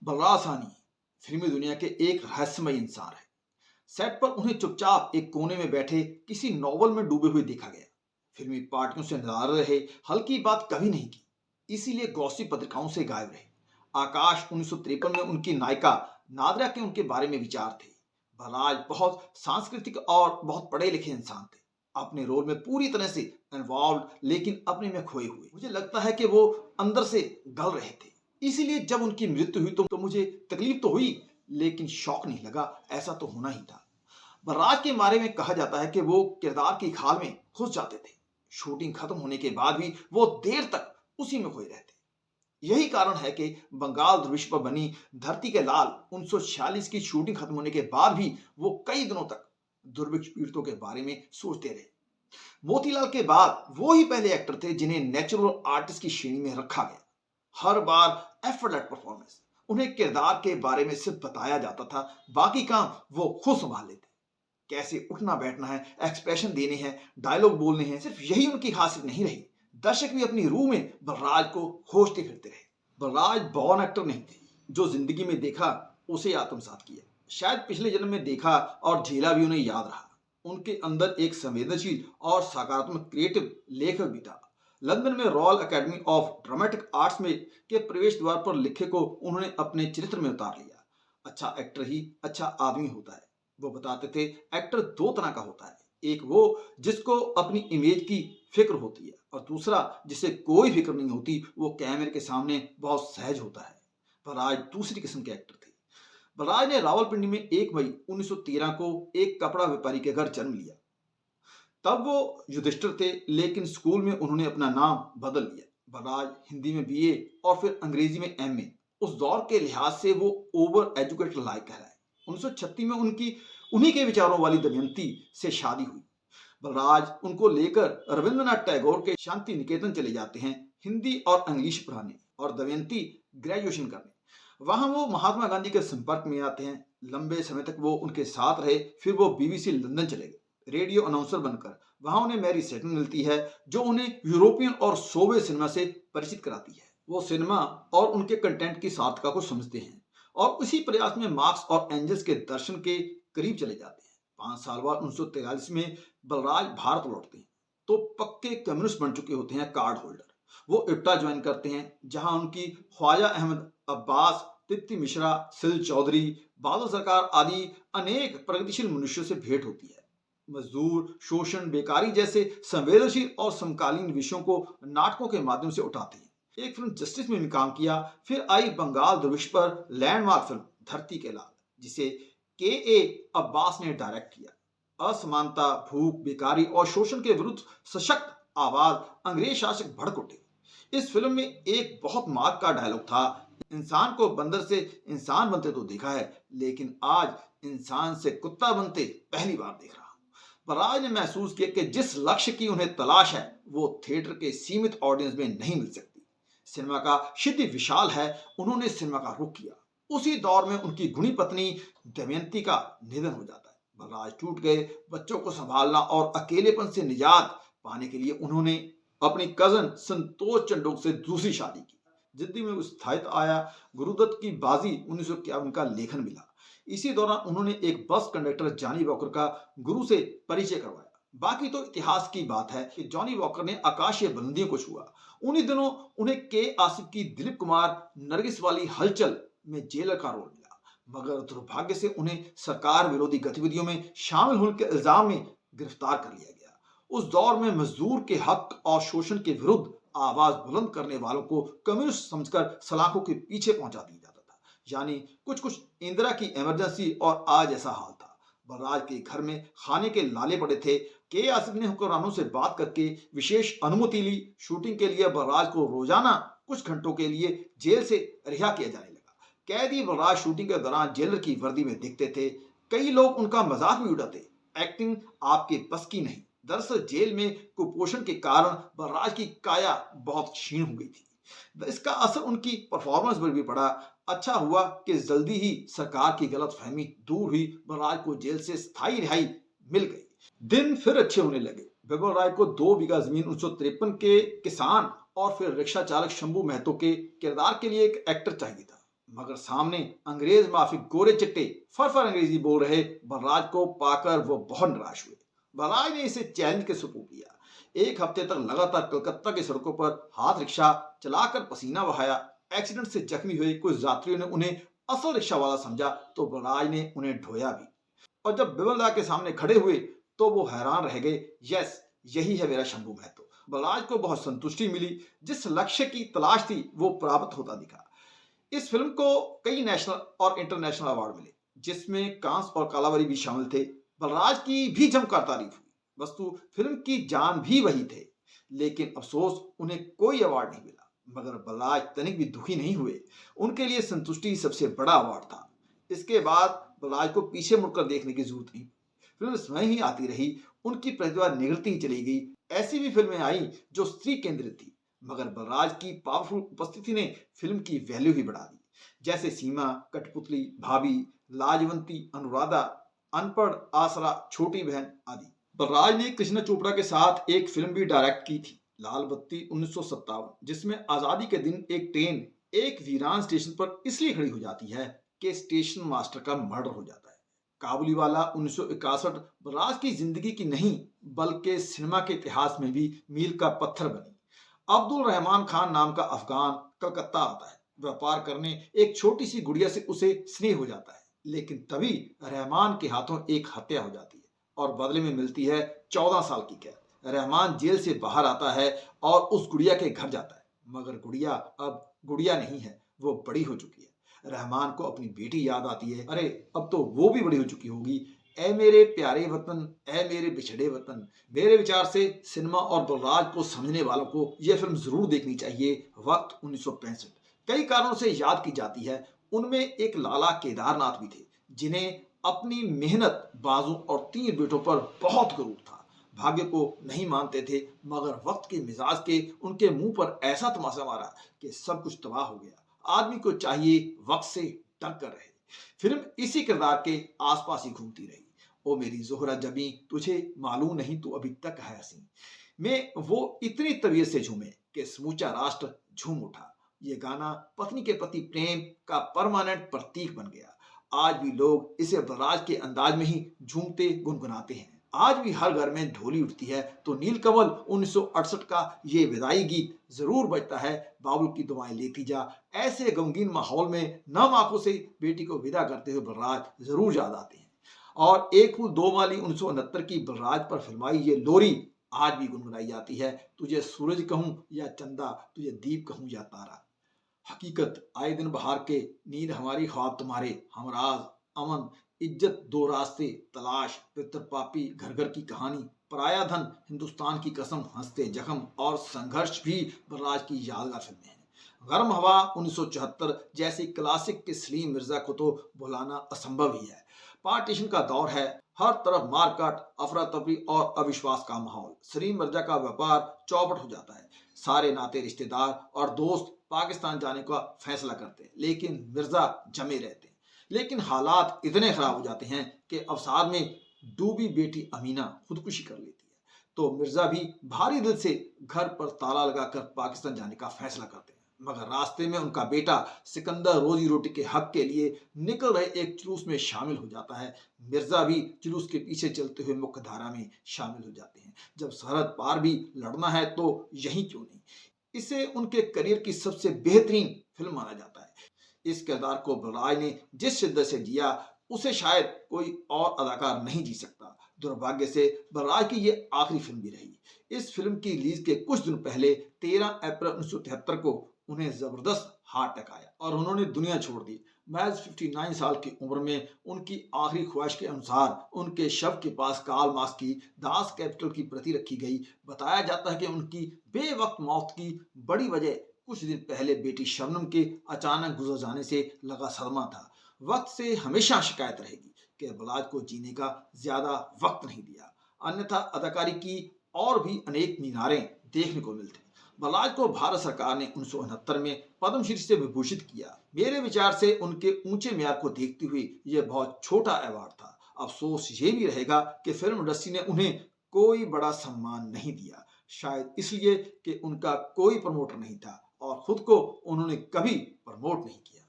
बलराज साहनी फिल्मी दुनिया के एक रहस्यमय इंसान है। सेट पर उन्हें चुपचाप एक कोने में बैठे किसी नॉवल में डूबे हुए देखा गया। फिल्मी पार्टियों से नाराज रहे, हल्की बात कभी नहीं की, इसीलिए गॉसिप पत्रिकाओं से गायब रहे। आकाश 1953 में उनकी नायिका नादिरा के उनके बारे में विचार थे। बलराज बहुत सांस्कृतिक और बहुत पढ़े लिखे इंसान थे, अपने रोल में पूरी तरह से इन्वॉल्व लेकिन अपने में खोए हुए। मुझे लगता है कि वो अंदर से गल रहे थे। इसीलिए जब उनकी मृत्यु हुई तो मुझे तकलीफ तो हुई, लेकिन शौक नहीं लगा। ऐसा तो होना ही था। बलराज के बारे में कहा जाता है कि वो किरदार की खाल में घुस जाते थे। शूटिंग खत्म होने के बाद भी वो देर तक उसी में खोए रहते। यही कारण है कि बंगाल ध्रुवीश पर बनी धरती के लाल 1946 की शूटिंग खत्म होने के बाद भी वो कई दिनों तक दुर्भिक्ष पीड़ितों के बारे में सोचते रहे। मोतीलाल के बाद वो ही पहले एक्टर थे जिन्हें नेचुरल आर्टिस्ट की श्रेणी में रखा गया। हर बार एफर्टलेस परफॉर्मेंस, उन्हें किरदार के बारे में सिर्फ बताया जाता था, बाकी काम वो खुद संभाल लेते। कैसे उठना बैठना है, एक्सप्रेशन देने हैं, डायलॉग बोलने हैं, सिर्फ यही उनकी खासियत नहीं रही। दर्शक भी अपनी रूह में बलराज को खोजते फिरते रहे। बलराज बॉर्न एक्टर नहीं थे, जो जिंदगी में देखा उसे आत्मसात किया। शायद पिछले जन्म में देखा और झेला भी उन्हें याद रहा। उनके अंदर एक संवेदनशील और सकारात्मक क्रिएटिव लेखक भी था। लंदन में royal academy of dramatic arts में के प्रवेश द्वार पर लिखे को उन्होंने अपने चरित्र में उतार लिया। अच्छा एक्टर ही अच्छा आदमी होता है। वो बताते थे एक्टर दो तरह का होता है, एक वो जिसको अपनी इमेज की फिक्र होती है, और दूसरा जिसे कोई फिक्र नहीं होती, वो कैमरे के सामने बहुत सहज होता है। बलराज दूसरी किस्म के एक्टर थे। बलराज ने रावलपिंडी में 1 मई 1913 को एक कपड़ा व्यापारी के घर जन्म लिया। तब वो युधिष्ठिर थे, लेकिन स्कूल में उन्होंने अपना नाम बदल लिया। बलराज हिंदी में बीए और फिर अंग्रेजी में एमए। उस दौर के लिहाज से वो ओवर एजुकेटेड लायक कहलाए। 1936 में उनकी उन्हीं के विचारों वाली दमयंती से शादी हुई। बलराज उनको लेकर रविंद्रनाथ टैगोर के शांति निकेतन चले जाते हैं हिंदी और इंग्लिश पढ़ाने, और दमयंती ग्रेजुएशन करने। वहां वो महात्मा गांधी के संपर्क में आते हैं। लंबे समय तक वो उनके साथ रहे। फिर वो बीबीसी लंदन चले गए रेडियो अनाउंसर बनकर। वहां उन्हें मैरी सेटन मिलती है, जो उन्हें यूरोपियन और सोवियत सिनेमा से परिचित कराती है। वो सिनेमा और उनके कंटेंट की सार्थकता को समझते हैं और उसी प्रयास में मार्क्स और एंजल्स के दर्शन के करीब चले जाते हैं। 5 साल बाद 1943 में बलराज भारत लौटते हैं तो पक्के कम्युनिस्ट बन चुके होते हैं कार्ड होल्डर। वो इप्टा ज्वाइन करते हैं, जहां उनकी ख्वाजा अहमद अब्बास, तिप्ती मिश्रा, सिल चौधरी, बादल सरकार आदि अनेक प्रगतिशील मनुष्यों से भेंट होती है। मजदूर, शोषण, बेकारी जैसे संवेदनशील और समकालीन विषयों को नाटकों के माध्यम से उठाते हैं। एक फिल्म जस्टिस में भी काम किया। फिर आई बंगाल ध्रुवीश पर लैंडमार्क फिल्म धरती के लाल, जिसे के अब्बास ने डायरेक्ट किया। असमानता, भूख, बेकारी और शोषण के विरुद्ध सशक्त आवाज अंग्रेज शासक भड़क उठे। इस फिल्म में एक बहुत मार्क का डायलॉग था, इंसान को बंदर से इंसान बनते तो देखा है, लेकिन आज इंसान से कुत्ता बनते पहली बार देख रहा हूं। बलराज ने महसूस किया कि जिस लक्ष्य की उन्हें तलाश है वो थिएटर के सीमित ऑडियंस में नहीं मिल सकती। सिनेमा का क्षिति विशाल है। उन्होंने सिनेमा का रुख किया। उसी दौर में उनकी गुणी पत्नी दमयंती का निधन हो जाता है। बलराज टूट गए। बच्चों को संभालना और अकेलेपन से निजात पाने के लिए उन्होंने अपनी कजन संतोष चंडोक से दूसरी शादी की। जिंदगी में स्थायित्व आया। गुरुदत्त की बाजी 1951 का लेखन मिला। इसी दौरान उन्होंने एक बस कंडक्टर जॉनी वॉकर का गुरु से परिचय करवाया। बाकी तो इतिहास की बात है कि जॉनी वॉकर ने आकाशीय बुलंदियों को छुआ। उन्हीं दिनों उन्हें के आसिफ की दिलीप कुमार नरगिस वाली हलचल में जेलर का रोल मिला, मगर दुर्भाग्य से उन्हें सरकार विरोधी गतिविधियों में शामिल होने के इल्जाम में गिरफ्तार कर लिया गया। उस दौर में मजदूर के हक और शोषण के विरुद्ध आवाज बुलंद करने वालों को कम्युनिस्ट समझकर सलाखों के पीछे पहुंचा दिया जाता था। यानी कुछ कुछ इंदिरा की इमरजेंसी, और आज ऐसा हाल था। बलराज के घर में खाने के लाले पड़े थे। के आसिफ ने हुक्मरानों से बात करके विशेष अनुमति ली। शूटिंग के लिए बलराज को रोजाना कुछ घंटों के लिए जेल से रिहा किया जाने लगा। कैदी बलराज शूटिंग के दौरान जेलर की वर्दी में दिखते थे। कई लोग उनका मजाक भी उड़ाते, एक्टिंग आपके बस की नहीं। दरअसल जेल में कुपोषण के कारण बलराज की काया बहुत क्षीण हो गई थी। इसका असर उनकी परफॉर्मेंस पर भी पड़ा। अच्छा हुआ कि जल्दी ही सरकार की गलतफहमी दूर हुई। बलराज को जेल से स्थायी रिहाई मिल गई। दिन फिर अच्छे होने लगे। बिमल राय को 2 बीघा जमीन 1953 के किसान और फिर रिक्शा चालक शंभू महतो के किरदार के लिए एक एक्टर चाहिए था। मगर सामने अंग्रेज माफी गोरे चिट्टे फर अंग्रेजी बोल रहे बलराज को पाकर वो बहुत निराश हुए। बलराज ने इसे चैलेंज के सुपुर्द किया। एक हफ्ते तक लगातार कलकत्ता की सड़कों पर हाथ रिक्शा चलाकर पसीना बहाया। एक्सीडेंट से जख्मी हुए कुछ यात्रियों ने उन्हें असल रिक्शा वाला समझा तो बलराज ने उन्हें ढोया भी। और जब बिमलदा के सामने खड़े हुए तो वो हैरान रह गए। यस, यही है मेरा शंभू महतो। बलराज को बहुत संतुष्टि मिली। जिस लक्ष्य की तलाश थी वो प्राप्त होता दिखा। इस फिल्म को कई नेशनल और इंटरनेशनल अवार्ड मिले, जिसमें कांस और कालावरी भी शामिल थे। बलराज की भी जमकर तारीफ हुई। वस्तु फिल्म की जान भी वही थे, लेकिन अफसोस उन्हें कोई अवार्ड नहीं मिला। मगर बलराज तनिक भी दुखी नहीं हुए। उनके लिए संतुष्टि सबसे बड़ा अवार्ड था। इसके बाद बलराज को पीछे मुड़कर देखने की जरूरत नहीं। फिल्म स्वयं ही आती रही, उनकी प्रतिभा निगरती ही चली गई। ऐसी भी फिल्में आई जो स्त्री केंद्रित थी, मगर बलराज की पावरफुल उपस्थिति ने फिल्म की वैल्यू ही बढ़ा दी। जैसे सीमा, कठपुतली, भाभी, लाजवंती, अनुराधा, अनपढ़, आसरा, छोटी बहन आदि। बलराज ने कृष्णा चोपड़ा के साथ एक फिल्म भी डायरेक्ट की थी, लाल बत्ती 1957, जिसमें आजादी के दिन एक ट्रेन एक वीरान स्टेशन पर इसलिए खड़ी हो जाती है कि स्टेशन मास्टर का मर्डर हो जाता है। काबुलीवाला 1961 बलराज की जिंदगी की नहीं बल्कि सिनेमा के इतिहास में भी मील का पत्थर बनी। अब्दुल रहमान खान नाम का अफगान कलकत्ता आता है व्यापार करने। एक छोटी सी गुड़िया से उसे स्नेह हो जाता है, लेकिन तभी रहमान के हाथों एक हत्या हो जाती है और बदले में मिलती है 14 साल की कैद। रहमान जेल से बाहर आता है और उस गुड़िया के घर जाता है, मगर गुड़िया अब गुड़िया नहीं है, वो बड़ी हो चुकी है। रहमान को अपनी बेटी याद आती है। अरे, अब तो वो भी बड़ी हो चुकी होगी। ऐ मेरे प्यारे वतन, ऐ मेरे बिछड़े वतन। मेरे विचार से सिनेमा और बलराज को समझने वालों को यह फिल्म जरूर देखनी चाहिए। वक्त 1965 कई कारणों से याद की जाती है। उनमें एक लाला केदारनाथ भी थे, जिन्हें अपनी मेहनत, बाजू और 3 बेटों पर बहुत गर्व था। भाग्य को नहीं मानते थे, मगर वक्त के मिजाज के उनके मुंह पर ऐसा तमाशा मारा कि सब कुछ तबाह हो गया। आदमी को चाहिए वक्त से डर कर रहे। फिल्म इसी किरदार के आसपास ही घूमती रही। ओ मेरी जोहरा जबी, तुझे मालूम नहीं तू अभी तक है हसी में वो इतनी तबीयत से झूमे कि समूचा राष्ट्र झूम उठा। ये गाना पत्नी के प्रति प्रेम का परमानेंट प्रतीक बन गया। आज भी लोग इसे बलराज के अंदाज में ही झूमते गुनगुनाते हैं। आज भी हर घर में ढोली उठती है तो नीलकमल 1968 का ये विदाई गीत जरूर बजता है। बाबुल की दुआएं लेती जा। ऐसे गमगीन माहौल में नम आंखों से बेटी को विदा करते हुए बलराज जरूर याद आते हैं। और एक फूल दो माली 1969 की बलराज पर फिल्माई ये लोरी आज भी गुनगुनाई जाती है। तुझे सूरज कहूं या चंदा, तुझे दीप कहूं या तारा। हकीकत आए दिन बहार के, नींद हमारी ख्वाब तुम्हारे, हमराज अमन इज्जत दो रास्ते तलाश, पितर पापी घर घर की कहानी, पराया धन हिंदुस्तान की कसम, हंसते जख्म और संघर्ष भी बलराज की यादगार फिल्में हैं। गर्म हवा 1974 जैसी क्लासिक के सलीम मिर्जा को तो भुलाना असंभव ही है। पार्टीशन का दौर है, हर तरफ मारकाट, अफरा तफरी और अविश्वास का माहौल। सलीम मिर्जा का व्यापार चौपट हो जाता है। सारे नाते रिश्तेदार और दोस्त पाकिस्तान जाने का फैसला करते हैं, लेकिन मिर्जा जमे रहते हैं। लेकिन हालात इतने खराब हो जाते हैं कि अवसाद में डूबी बेटी अमीना खुदकुशी कर लेती है, तो मिर्जा भी भारी दिल से घर पर ताला लगाकर पाकिस्तान जाने का फैसला करते हैं। मगर रास्ते में उनका बेटा सिकंदर रोजी रोटी के हक के लिए निकल रहे एक जुलूस में शामिल हो जाता है। मिर्जा भी जुलूस के पीछे चलते हुए मुख्य धारा में शामिल हो जाते हैं। जब सरहद पार भी लड़ना है तो यहीं क्यों नहीं। इसे उनके करियर की सबसे बेहतरीन फिल्म माना जाता है। इस किरदार को बलराज ने जिस शिद्दत से जिया उसे शायद कोई और अदाकार नहीं जी सकता। दुर्भाग्य से बलराज की ये आखिरी फिल्म भी रही। इस फिल्म की रिलीज के कुछ दिन पहले 13 अप्रैल 1973 को उन्हें जबरदस्त हार्ट अटैक आया और उन्होंने दुनिया छोड़ दी। महज 59 साल की उम्र में उनकी आखिरी ख्वाहिश के अनुसार उनके शव के पास कार्ल मार्क्स की दास कैपिटल की प्रति रखी गई। बताया जाता है कि उनकी बेवक्त मौत की बड़ी वजह कुछ दिन पहले बेटी शबनम के अचानक गुजर जाने से लगा सदमा था। वक्त से हमेशा शिकायत रहेगी कि बलराज को जीने का ज्यादा वक्त नहीं दिया, अन्यथा अदाकारी की और भी अनेक मीनारें देखने को मिलती। बलराज को भारत सरकार ने 1969 में पद्मश्री से विभूषित किया। मेरे विचार से उनके ऊंचे म्यार को देखते हुए यह बहुत छोटा अवार्ड था। अफसोस ये भी रहेगा कि फिल्म इंडस्ट्री ने उन्हें कोई बड़ा सम्मान नहीं दिया, शायद इसलिए कि उनका कोई प्रमोटर नहीं था और खुद को उन्होंने कभी प्रमोट नहीं किया।